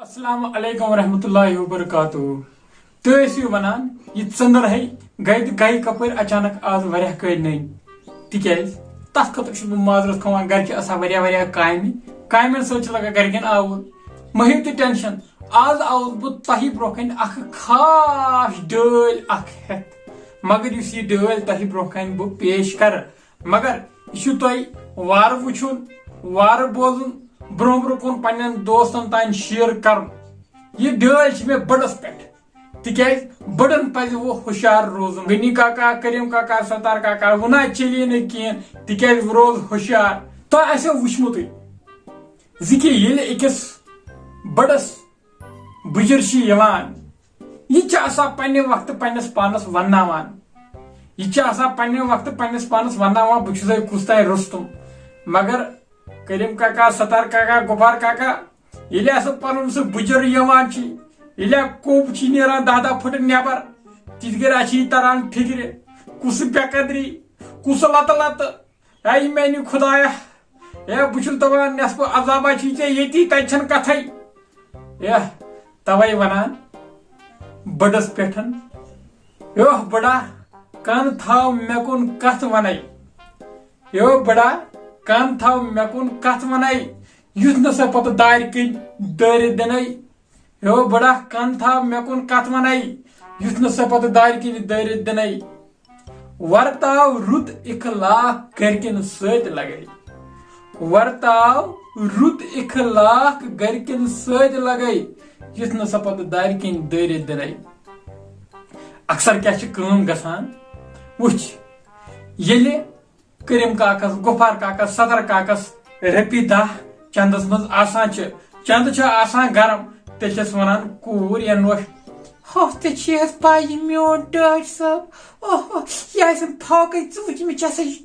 अस्सलाम वालेकुम रहमतुल्लाहि व बरकातुहू। तो वनान ये चंदर है गई कपर अचानक आज वह कल नन तिज तथ खतर माजरत खवान घर के आसान वह कामें सत लगा गरकन आवर मह टेंशन आज आउस बह तह ब्रोखन खास डल हेत मगर यह डल तह ब्रोखन बह पेश कर मगर यह तुह वार वुन वार बोजन ब्रो ब्रो कुन पन्न दोस्तन तान शेयर कर यह डल मे बड़स पे तिज बड़न पज वो हुशार रोजन गनी काका करीम काका सतार काका वना चलिए न कह तिज रोज हुशार तो आसो वुचमुत अकिस बड़स बुजुर यह पन्ने वक्त पन्नस पानस वनावान यह पन्ने वक्त पन्नस पानस वनावान बह कुछ तान रुस्तुम मगर करीम काका सतार काका गुफार काका ये पन सह बुजुर कोप नान दादा फुट नबर तिगर तरान फिक्र कुस बेकदरी कुस लत लत आई मेन खुदाया बह दपान नस्फ अजाबा ये तन कथ तवे वनान बड़स पे यो बड़ा कन थाव मे कुन कथ वन यो बड़ा कन थाव मे कुन कथ वन युथ न सा पत दार कन दर दिन यो बड़ा कन थाव मे कुन कथ वन युथ न सा पत दार कन दर दिन वर्ताव रुत इखलाक गरकन सत लगे वर्ताव रुत इखलाक गरकन सत लगे युथ न सा पत दार कन दर दिन अक्सर क्या गसान वुच ये करीम काकस गुफार काकस सदर काकस रपी 10 चंदस मज आसान चंद गरम तेल वनान कूर या नोश हो पाई मोन डॉट सब यह फाक मे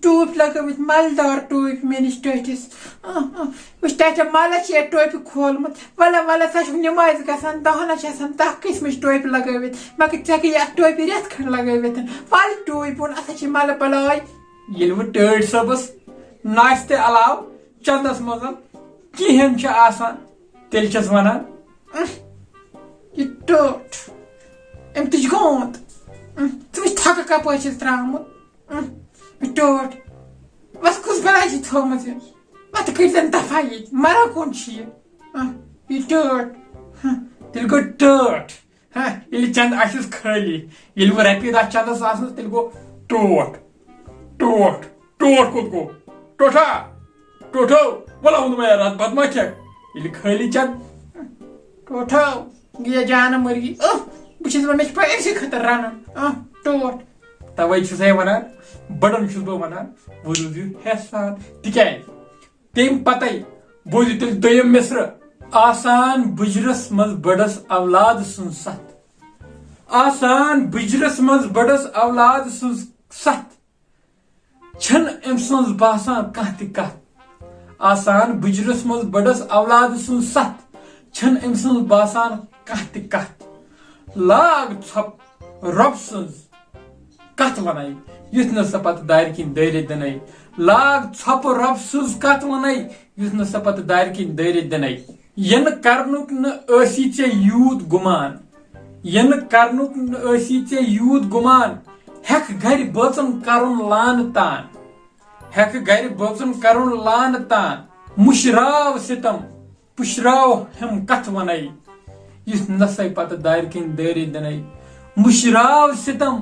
टूप लगवित मलदार टूप मेनिस टस तथ मल टोप खोलमुत वल वल सा नमाज गसान दहन 10 किस्म टोप लगवित मगर चे टोप रेत खंड लगवित वल टूप ओन अत मल बलाय ये वो टर्ड सबस नाश्ते अलाव चंदस मज कहें तेल वनान यह टोट अम तुझ गोत तुम थक कप त्रामुत टोट बस कुछ बला थोमुत मत कर दफा ये मरा कौन यह टोट तेल गो टोट ये चंद आस खाली ये वो रपी 10 चंदस तेल गो टोट टोट टोट कुत गो टोठा टोठो बोला मैं रात बदमा क्या ये खाली चंद टोठो ये जान मरगी बह पे खतर रन टोट तवे वन बड़न बह वन वो रूजू हेसान तिज तम पत बोजू तेल दोयम मिसर आसान बुजरस मज बड़स औलाद सुन सत आसान बुजरस मज बड़स औलाद सुन सत छन अम सज बासान कह कथ आसान बुजरस मज बड़स औलाद सुन सत छन अम सज बासान कह कथ लाग छप रब सज कथ वन युथ न सा पत दार किन दर दिन लाग छप रब सज कथ वन युथ न सा पत दार किन दर दिन यन करनुक न चे यूत गुमान यन करनुक न चे यूत गुमान हेक घर बचन करुन लान तान हेक घर बचन करुन लान तान मुशराव सितम पुशराव हम कथ वन युथ न सा पत दार किन दर दिन मुशराव सितम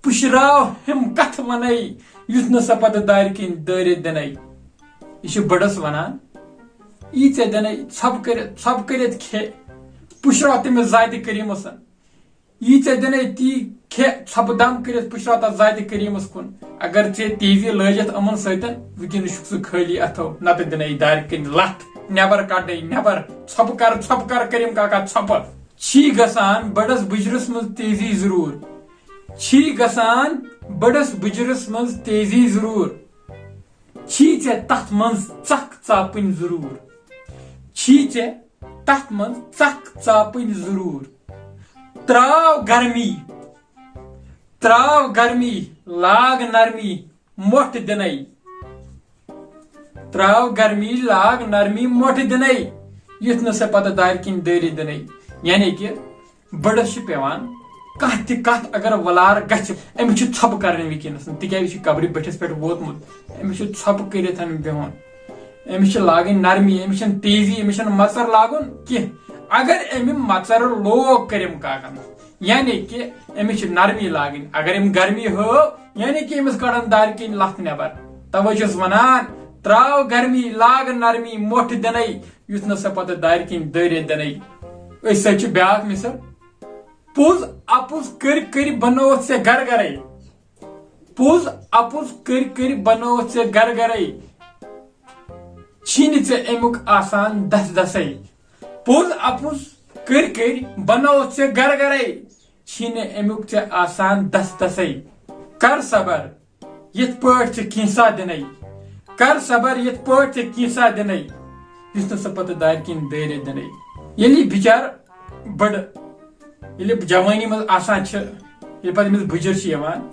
पुशराव हम कथ वन युथ न सा पत दार किन दर दिन यह बड़स वनान यी ऐ दिन छप कर खे पुशराव तमिस जायद करीमस यी ऐ दिन ती खे छप दम कर पुशराव तथ जायद करीमस कुन अगर ऐ तेजी लजित अमन सतन वुकन सह खाली अथो नत दिन दार किन लथ नबर कड़ नबर छप कर करीम काका छप छी गसान बड़स बुजरस मज तेजी जरूर छी गसान बड़स बुजरस मज तेजी जरूर छी ऐ तथ मज चख चापन जरूर छी ऐ तथ मज चख चापन जरूर त्राव गर्मी लाग नरमी मोट दिन त्राव गर्मी लाग नरमी मोट दिन युथ न पत दार किन दरी दिन यानी कि बड़स पेवान कत अगर वलार गमिस थप कर वनस तिक कब्र बटिस पे वोतमुत अमिस थप कर बिहन अमिस लागन नरमी अमिस तेजी अमिस मचर लागुन कह अगर अमि मचर लोग करम काकन यानी कि अमिस नरमी लागन अगर अम गर्मी हो यानी कि अमिस कड़न दार किन लथ नबर तवे वनान त्राव गर्मी लाग नरमी मोट दिन युथ न पत दार किन दर दिन ब्या मिसल पुज अपुज कर बनोत से घर घर पुज अपुज कर बनोत से घर घर छीन से अमुक आसान दस दसई पुज अपुज कर बनोत से घर घर छीन अमुक से आसान दस दसई कर सबर यथ पट से कीसा दिन कर सबर यथ पट से कीसा दिन युथ न पत दार किन दर दिन ये बिचार बड़ ये जवानी मज आसान पे बुजर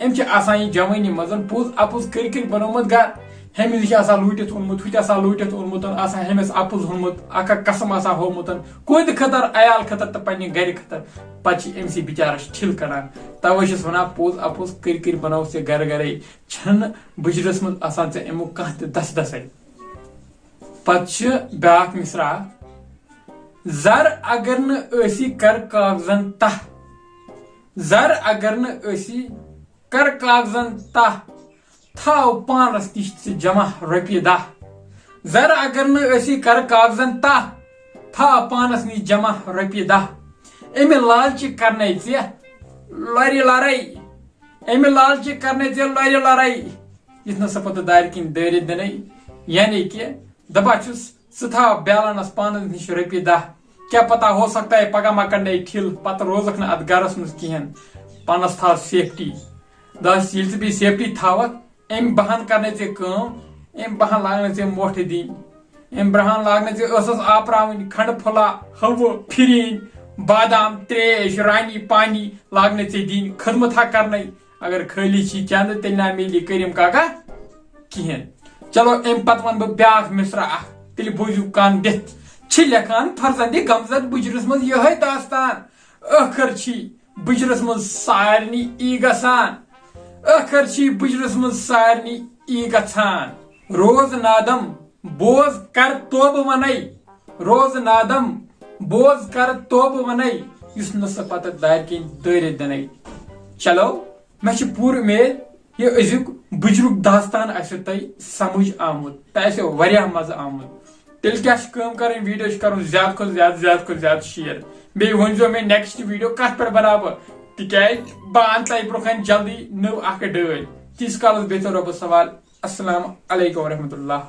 अम जवानी मज पुज अपुज कर बनोमुत घर हमिस लूटित ओनमुत हुत लूटित ओनमुत हमिस अपुज होनमुत अख कसम होमुत कोद खतर अयाल खतर तो पे गर खतर पे अमस बिचारस ठिल कड़ान तवे वन पुज अपुज कर बनो से घर घर छन बुजरस मज अमुक कह दस दस पे ब्या मिसरा जर अगर नसी कर कागजन तह जर अगर नसी कर कागजन तह थाव पानस निश जमा रोपये दह जर अगर नसी कर कागजन तह थाव पानस निश जमा रोपये दह अमि लालच करने लरि लड़ाई अमि लालच करने लरि लड़ाई युथ न पत दार किन दर दिन यानी कि दपा सह बैलानस पानस निश रोपये दह क्या पता हो सकता है पगह मा कड़े ठिल पत रोजक न गरस मज कहें पानस था सेफ्टी दस ये सेफ्टी थावक अम बहन करने अम बहन लागने मोट दिन अम बहन लागने आपरावन खंड फुला हलवो फिरीन बादाम त्रेश रानी पानी लागने दिन खदमत करने अगर खाली चंद तेल ना मिली करीम काका कहें चलो अम पत वन बह ब्या मिसरा तेल बूझू कान दिथ लेखान फरजंदी गमजद बुजरस मज यह दास्तान अखर बुजरस मज सारनी ई गसान अखर बुजरस मज सारनी ई गछान रोज नादम बोझ कर तोब वनई रोज नादम बोझ कर तोब वनई युस न पत दार किन दर दिन चलो मे पूर उम्मीद ये अजुक बुजरुक दास्तान आसो तय समझ आमुत तह वारिया मजा आमुत तेल क्या कर वीडियो कर ज्यादा खुद ज्यादा शेयर बे वो मे नेक्स्ट वीडियो कत पे बना तिक बह अन तह ब्रोखन जल्दी नव डल तीस काल बेहतर रब सवाल अस्सलाम अलैकुम वरहमतुल्लाह।